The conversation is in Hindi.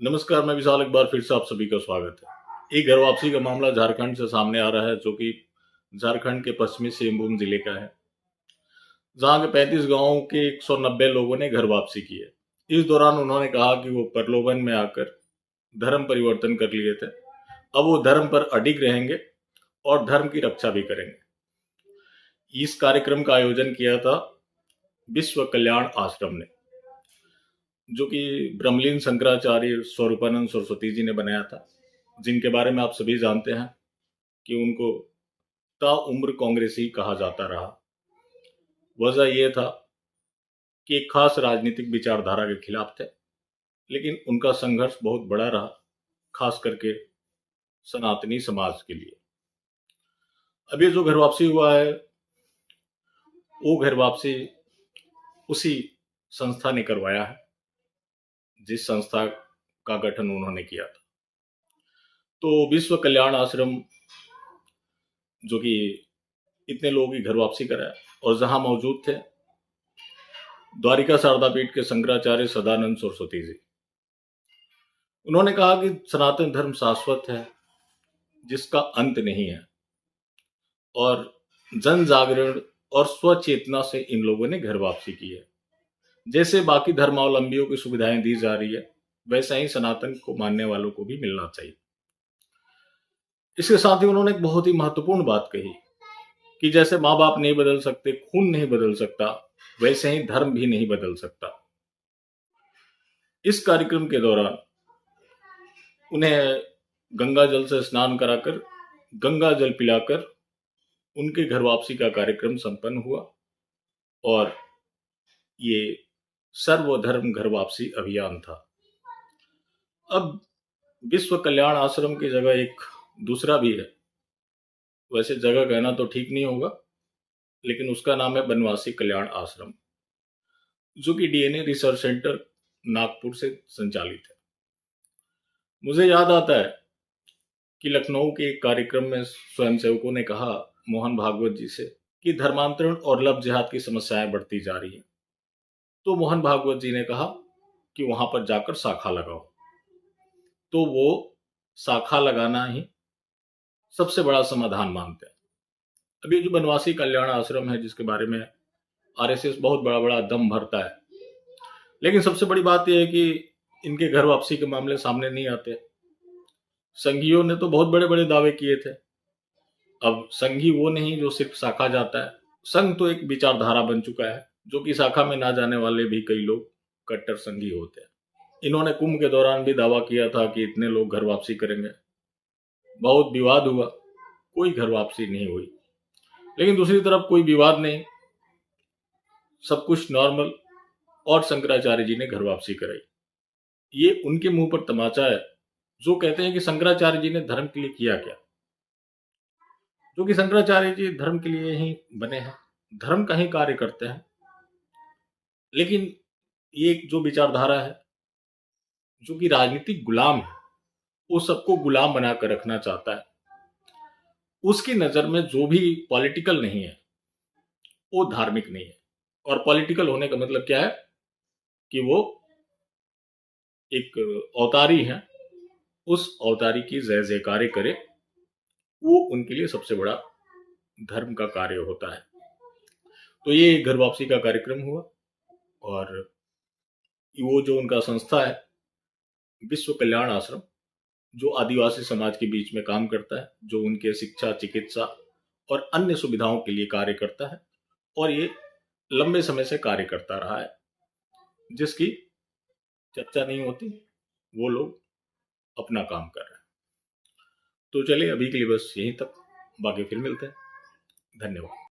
नमस्कार, मैं विशाल। एक बार फिर से आप सभी का स्वागत है। एक घर वापसी का मामला झारखंड से सामने आ रहा है, जो कि झारखंड के पश्चिमी सिंहभूम जिले का है, जहां के 35 गांवों के 190 लोगों ने घर वापसी की है। इस दौरान उन्होंने कहा कि वो प्रलोभन में आकर धर्म परिवर्तन कर लिए थे। अब वो धर्म पर अडिग रहेंगे और धर्म की रक्षा भी करेंगे। इस कार्यक्रम का आयोजन किया था विश्व कल्याण आश्रम ने, जो कि ब्रह्मलीन शंकराचार्य स्वरूपानंद सरस्वती जी ने बनाया था, जिनके बारे में आप सभी जानते हैं कि उनको ताउम्र कांग्रेसी कहा जाता रहा। वजह यह था कि एक खास राजनीतिक विचारधारा के खिलाफ थे, लेकिन उनका संघर्ष बहुत बड़ा रहा, खास करके सनातनी समाज के लिए। अब ये जो घर वापसी हुआ है, वो घर वापसी उसी संस्था ने करवाया है जिस संस्था का गठन उन्होंने किया था। तो विश्व कल्याण आश्रम, जो कि इतने लोगों की घर वापसी कराया, और जहां मौजूद थे द्वारिका शारदा पीठ के शंकराचार्य सदानंद सरस्वती जी, उन्होंने कहा कि सनातन धर्म शाश्वत है, जिसका अंत नहीं है, और जन जागरण और स्वचेतना से इन लोगों ने घर वापसी की है। जैसे बाकी धर्मावलंबियों की सुविधाएं दी जा रही है, वैसा ही सनातन को मानने वालों को भी मिलना चाहिए। इसके साथ ही उन्होंने एक बहुत ही महत्वपूर्ण बात कही कि जैसे माँ बाप नहीं बदल सकते, खून नहीं बदल सकता, वैसे ही धर्म भी नहीं बदल सकता। इस कार्यक्रम के दौरान उन्हें गंगा जल से स्नान कराकर, गंगा जल पिलाकर उनके घर वापसी का कार्यक्रम संपन्न हुआ, और ये सर्वधर्म घर वापसी अभियान था। अब विश्व कल्याण आश्रम की जगह एक दूसरा भी है। वैसे जगह कहना तो ठीक नहीं होगा, लेकिन उसका नाम है बनवासी कल्याण आश्रम, जो कि डीएनए रिसर्च सेंटर नागपुर से संचालित है। मुझे याद आता है कि लखनऊ के एक कार्यक्रम में स्वयंसेवकों ने कहा मोहन भागवत जी से कि धर्मांतरण और लव जिहाद की समस्याएं बढ़ती जा रही हैं। तो मोहन भागवत जी ने कहा कि वहां पर जाकर शाखा लगाओ। तो वो शाखा लगाना ही सबसे बड़ा समाधान मानते हैं। अभी जो बनवासी कल्याण आश्रम है, जिसके बारे में आरएसएस बहुत बड़ा बड़ा दम भरता है, लेकिन सबसे बड़ी बात यह है कि इनके घर वापसी के मामले सामने नहीं आते। संघियों ने तो बहुत बड़े बड़े दावे किए थे। अब संघी वो नहीं जो सिर्फ शाखा जाता है। संघ तो एक विचारधारा बन चुका है, जो कि शाखा में ना जाने वाले भी कई लोग कट्टर संघी होते हैं। इन्होंने कुंभ के दौरान भी दावा किया था कि इतने लोग घर वापसी करेंगे। बहुत विवाद हुआ, कोई घर वापसी नहीं हुई। लेकिन दूसरी तरफ कोई विवाद नहीं, सब कुछ नॉर्मल, और शंकराचार्य जी ने घर वापसी कराई। ये उनके मुंह पर तमाचा है जो कहते हैं कि शंकराचार्य जी ने धर्म के लिए किया क्या, जो कि शंकराचार्य जी धर्म के लिए ही बने हैं, धर्म का ही कार्य करते हैं। लेकिन ये जो विचारधारा है, जो कि राजनीतिक गुलाम है, वो सबको गुलाम बनाकर रखना चाहता है। उसकी नजर में जो भी पॉलिटिकल नहीं है, वो धार्मिक नहीं है। और पॉलिटिकल होने का मतलब क्या है कि वो एक अवतारी है, उस अवतारी की जय जयकारे करे, वो उनके लिए सबसे बड़ा धर्म का कार्य होता है। तो ये घर वापसी का कार्यक्रम हुआ, और वो जो उनका संस्था है विश्व कल्याण आश्रम, जो आदिवासी समाज के बीच में काम करता है, जो उनके शिक्षा, चिकित्सा और अन्य सुविधाओं के लिए कार्य करता है, और ये लंबे समय से कार्य करता रहा है। जिसकी चर्चा नहीं होती, वो लोग अपना काम कर रहे हैं। तो चलिए, अभी के लिए बस यहीं तक, बाकी फिर मिलते हैं। धन्यवाद।